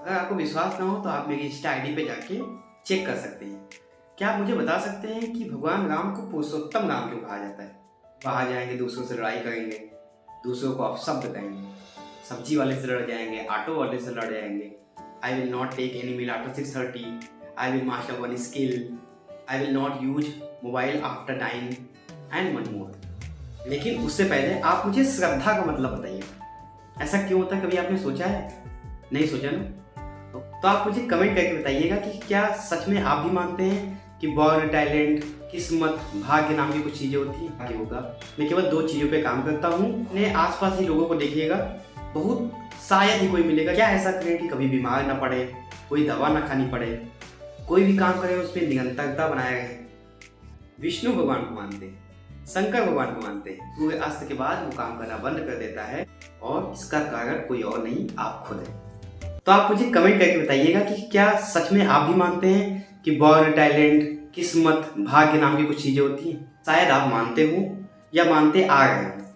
अगर आपको विश्वास ना हो तो आप मेरी इंस्टा आईडी पे जाके चेक कर सकते हैं। क्या आप मुझे बता सकते हैं कि भगवान राम को पुरुषोत्तम राम क्यों कहा जाता है? बाहर जाएंगे दूसरों से लड़ाई करेंगे, दूसरों को अपशब्द कहेंगे, सब्जी वाले से लड़ जाएंगे, ऑटो वाले से लड़ जाएंगे। I will not take any meal after 6:30, I will master one skill, I will not use mobile after 9 and one more. लेकिन उससे पहले आप मुझे श्रद्धा का मतलब बताइए। ऐसा क्यों होता है, कभी आपने सोचा है? नहीं सोचा ना? तो आप मुझे कमेंट करके बताइएगा कि क्या सच में आप भी मानते हैं कि बॉर्न टैलेंट, किस्मत, भाग्य नाम की कुछ चीज़ें होती हैं? आगे होगा। मैं केवल 2 चीज़ों पे काम करता हूँ। अपने आसपास ही लोगों को देखिएगा, बहुत शायद ही कोई मिलेगा क्या ऐसा करे कि कभी बीमार ना पड़े, कोई दवा ना खानी पड़े, कोई भी काम करे उसमें निरंतरता बनाए रहे। विष्णु भगवान को मानते हैं, शंकर भगवान को मानते हैं। सूर्य अस्त के बाद वो काम करना बंद कर देता है और इसका कारण कोई और नहीं, आप खुद हैं। तो आप मुझे कमेंट करके बताइएगा कि क्या सच में आप भी मानते हैं कि बॉर्न टैलेंट, किस्मत, भाग्य नाम की कुछ चीज़ें होती हैं? शायद आप मानते हो या मानते आ रहे हैं,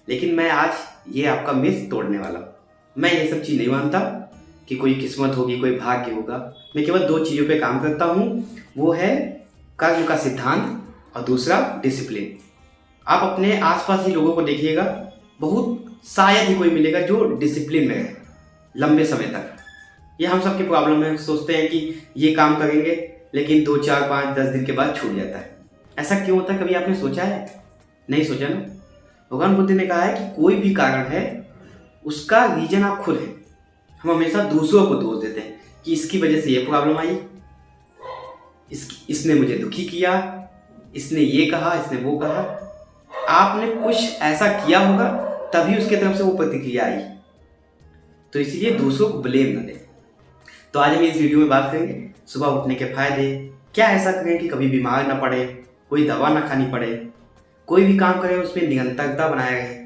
लेकिन मैं आज ये आपका मिथ तोड़ने वाला हूँ। मैं ये सब चीज़ नहीं मानता कि कोई किस्मत होगी, कोई भाग्य होगा। मैं केवल 2 चीज़ों पे काम करता हूँ, वो है कर्म का सिद्धांत और दूसरा डिसिप्लिन। आप अपने आसपास ही लोगों को देखिएगा, बहुत शायद ही कोई मिलेगा जो डिसिप्लिन में है लंबे समय तक। ये हम सबकी प्रॉब्लम है, सोचते हैं कि ये काम करेंगे लेकिन 2, 4, 5, 10 दिन के बाद छूट जाता है। ऐसा क्यों होता है, कभी आपने सोचा है? नहीं सोचा ना? भगवान बुद्ध ने कहा है कि कोई भी कारण है उसका रीजन आप खुद हैं। हम हमेशा दूसरों को दोष देते हैं कि इसकी वजह से ये प्रॉब्लम आई, इसने मुझे दुखी किया, इसने ये कहा, इसने वो कहा। आपने कुछ ऐसा किया होगा तभी उसके तरफ से वो प्रतिक्रिया आई, तो इसीलिए दूसरों को ब्लेम न दें। तो आज हम इस वीडियो में बात करेंगे सुबह उठने के फायदे। क्या ऐसा करें कि कभी बीमार ना पड़े, कोई दवा ना खानी पड़े, कोई भी काम करें उसमें निरंतरता बनाए रहे।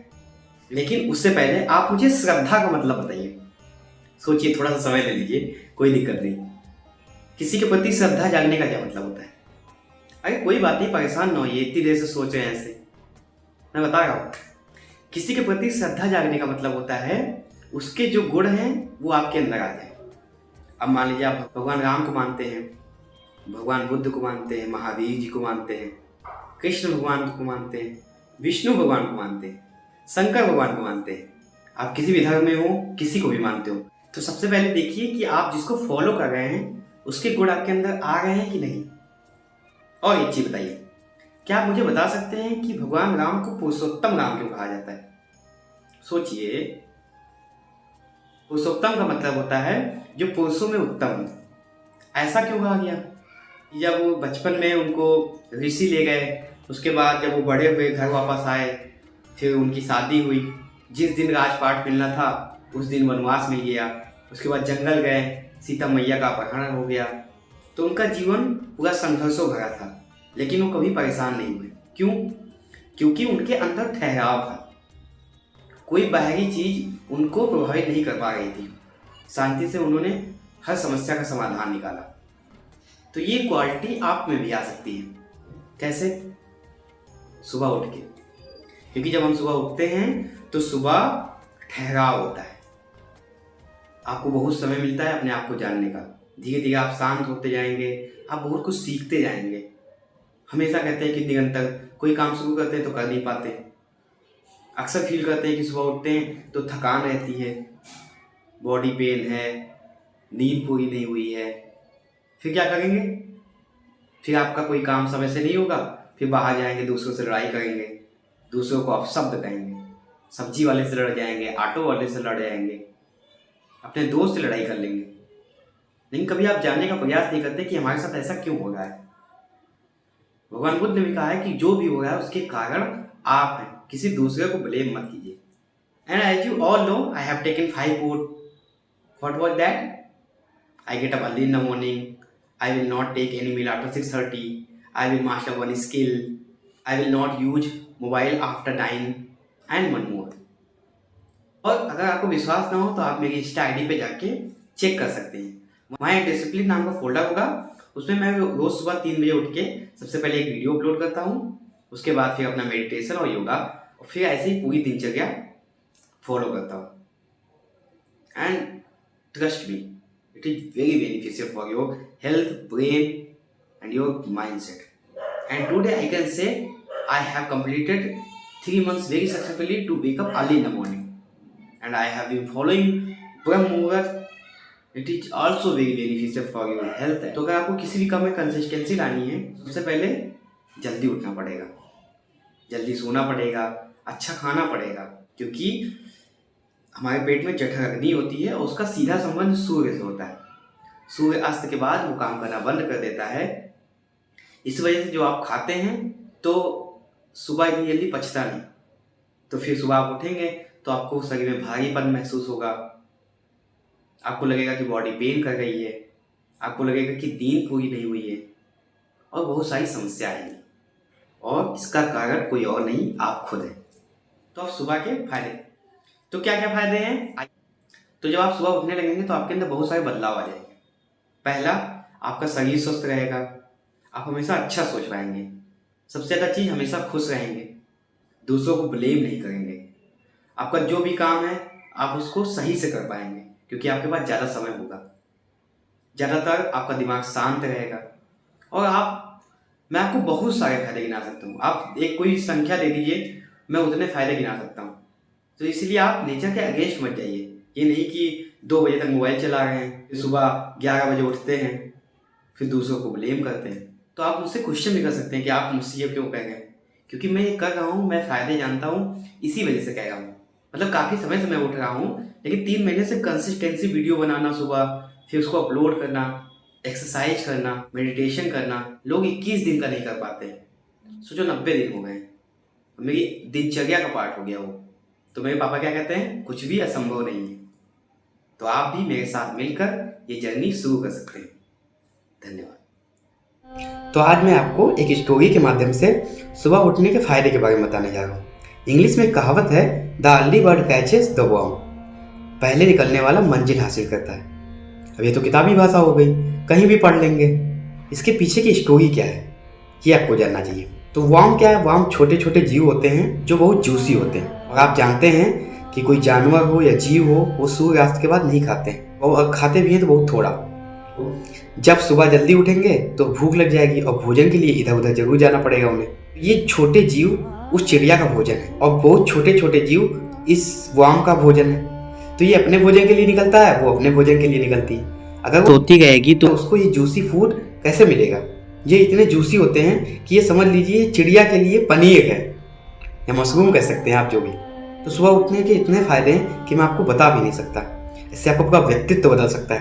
लेकिन उससे पहले आप मुझे श्रद्धा का मतलब बताइए। सोचिए, थोड़ा सा समय ले लीजिए, कोई दिक्कत नहीं। किसी के प्रति श्रद्धा जागने का क्या मतलब होता है? अरे कोई बात नहीं, परेशान ना होइए, इतनी देर से सोच रहे हैं ऐसे। मैं बता रहा हूँ, किसी के प्रति श्रद्धा जागने का मतलब होता है उसके जो गुण हैं वो आपके अंदर आ जाए। अब मान लीजिए आप भगवान राम को मानते हैं, भगवान बुद्ध को मानते हैं, महावीर जी को मानते हैं, कृष्ण भगवान को मानते हैं, विष्णु भगवान को मानते हैं, शंकर भगवान को मानते हैं। आप किसी भी धर्म में हो, किसी को भी मानते हो, तो सबसे पहले देखिए कि आप जिसको फॉलो कर रहे हैं उसके गुण आपके अंदर आ रहे हैं कि नहीं। और एक चीज बताइए, क्या आप मुझे बता सकते हैं कि भगवान राम को पुरुषोत्तम राम क्यों कहा जाता है? सोचिए, पुरुषोत्तम का मतलब होता है जो पुरुषों में उत्तम है। ऐसा क्यों कहा गया? जब वो बचपन में उनको ऋषि ले गए, उसके बाद जब वो बड़े हुए घर वापस आए, फिर उनकी शादी हुई, जिस दिन राजपाट मिलना था उस दिन वनवास मिल गया, उसके बाद जंगल गए, सीता मैया का अपहरण हो गया। तो उनका जीवन पूरा संघर्षों भरा था, लेकिन वो कभी परेशान नहीं हुए। क्यों? क्योंकि उनके अंदर ठहराव था, कोई बाहरी चीज उनको प्रभावित नहीं कर पा रही थी। शांति से उन्होंने हर समस्या का समाधान निकाला। तो ये क्वालिटी आप में भी आ सकती है। कैसे? सुबह उठ के, क्योंकि जब हम सुबह उठते हैं तो सुबह ठहराव होता है, आपको बहुत समय मिलता है अपने आप को जानने का। धीरे धीरे आप शांत होते जाएंगे, आप बहुत कुछ सीखते जाएंगे। हमेशा कहते हैं कि निरंतर कोई काम शुरू करते हैं तो कर नहीं पाते। अक्सर फील करते हैं कि सुबह उठते हैं तो थकान रहती है, बॉडी पेन है, नींद पूरी नहीं हुई है। फिर क्या करेंगे? फिर आपका कोई काम समय से नहीं होगा, फिर बाहर जाएंगे, दूसरों से लड़ाई करेंगे, दूसरों को अपशब्द कहेंगे, सब्जी वाले से लड़ जाएंगे, ऑटो वाले से लड़ जाएंगे, अपने दोस्त से लड़ाई कर लेंगे। लेकिन कभी आप जानने का प्रयास नहीं करते कि हमारे साथ ऐसा क्यों हो रहा है। भगवान बुद्ध ने भी कहा है कि जो भी हो रहा है उसके कारण आप हैं, किसी दूसरे को ब्लेम मत कीजिए। And as you all know, I have taken 5 food. What was that? I get up early in the morning. I will not take any meal after 6:30. I will master one skill. I will not use mobile after 9 and one more. और अगर आपको विश्वास ना हो तो आप मेरी Insta ID पे जाके चेक कर सकते हैं। वहाँ एक डिसिप्लिन नाम का फोल्डर होगा, उसमें मैं रोज सुबह 3 बजे उठ के सबसे पहले एक वीडियो अपलोड करता हूँ, उसके बाद फिर अपना मेडिटेशन और योगा, और फिर ऐसे ही पूरी दिनचर्या फॉलो करता हूँ। And trust me, It is very beneficial for your health, brain and your mindset. And today I can say I have completed 3 months very successfully to wake up early in the morning. And I have been following Brahm Muhurat. It is also very beneficial for your health. तो अगर आपको किसी भी काम में consistency लानी है, सबसे पहले जल्दी उठना पड़ेगा, जल्दी सोना पड़ेगा, अच्छा खाना पड़ेगा, क्योंकि हमारे पेट में जठर अग्नि होती है और उसका सीधा संबंध सूर्य से होता है। सूर्य अस्त के बाद वो काम करना बंद कर देता है। इस वजह से जो आप खाते हैं तो सुबह इतनी जल्दी पचता नहीं, तो फिर सुबह आप उठेंगे तो आपको शरीर में भारीपन महसूस होगा, आपको लगेगा कि बॉडी पेन कर रही है, आपको लगेगा कि नींद पूरी नहीं हुई है और बहुत सारी समस्या आएंगी। और इसका कारण कोई और नहीं, आप खुद हैं। तो अब सुबह के फायदे, तो क्या क्या फायदे हैं? तो जब आप सुबह उठने लगेंगे तो आपके अंदर बहुत सारे बदलाव आ जाएंगे। पहला, आपका शरीर स्वस्थ रहेगा, आप हमेशा अच्छा सोच पाएंगे। सबसे ज़्यादा चीज़, हमेशा खुश रहेंगे, दूसरों को ब्लेम नहीं करेंगे। आपका जो भी काम है आप उसको सही से कर पाएंगे, क्योंकि आपके पास ज़्यादा समय होगा। ज़्यादातर आपका दिमाग शांत रहेगा। और मैं आपको बहुत सारे फायदे गिना सकता हूँ। आप एक कोई संख्या दे दीजिए, मैं उतने फायदे गिना सकता हूँ। तो इसलिए आप नेचर के अगेंस्ट मत जाइए। ये नहीं कि 2 बजे तक मोबाइल चला रहे हैं, फिर सुबह 11 बजे उठते हैं, फिर दूसरों को ब्लेम करते हैं। तो आप मुझसे क्वेश्चन भी कर सकते हैं कि आप मुझसे ये क्यों कह रहे हैं, क्योंकि मैं ये कर रहा हूँ, मैं फ़ायदे जानता हूँ, इसी वजह से कह रहा हूँ। मतलब काफ़ी समय से मैं उठ रहा हूँ, लेकिन 3 महीने से कंसिस्टेंसी वीडियो बनाना सुबह, फिर उसको अपलोड करना, एक्सरसाइज करना, मेडिटेशन करना, लोग 21 दिन का नहीं कर पाते हैं। सोचो 90 दिन हो गए, मेरी दिनचर्या का पार्ट हो गया वो। तो मेरे पापा क्या कहते हैं, कुछ भी असंभव नहीं है। तो आप भी मेरे साथ मिलकर ये जर्नी शुरू कर सकते हैं। धन्यवाद। तो आज मैं आपको एक स्टोरी के माध्यम से सुबह उठने के फायदे के बारे में बताने जा रहा हूँ। इंग्लिश में कहावत है, the early bird catches the worm. पहले निकलने वाला मंजिल हासिल करता है। अब ये तो किताबी भाषा हो गई, कहीं भी पढ़ लेंगे। इसके पीछे की स्टोरी क्या है ये आपको जानना चाहिए। तो वर्म क्या है? वर्म छोटे छोटे जीव होते हैं जो बहुत जूसी होते हैं। और आप जानते हैं कि कोई जानवर हो या जीव हो, वो सूर्यास्त के बाद नहीं खाते हैं, और खाते भी हैं तो बहुत थोड़ा। जब सुबह जल्दी उठेंगे तो भूख लग जाएगी और भोजन के लिए इधर उधर जरूर जाना पड़ेगा उन्हें। ये छोटे जीव उस चिड़िया का भोजन है और बहुत छोटे छोटे जीव इस वर्म का भोजन है। तो ये अपने भोजन के लिए निकलता है, वो अपने भोजन के लिए निकलती है। अगर वो सोती रहेगी तो उसको ये जूसी फूड कैसे मिलेगा? ये इतने जूसी होते हैं कि ये समझ लीजिए चिड़िया के लिए पनीर है, या मशरूम कह सकते हैं आप जो भी। तो सुबह उठने के इतने फायदे हैं कि मैं आपको बता भी नहीं सकता। इससे आपका पूरा व्यक्तित्व बदल सकता है।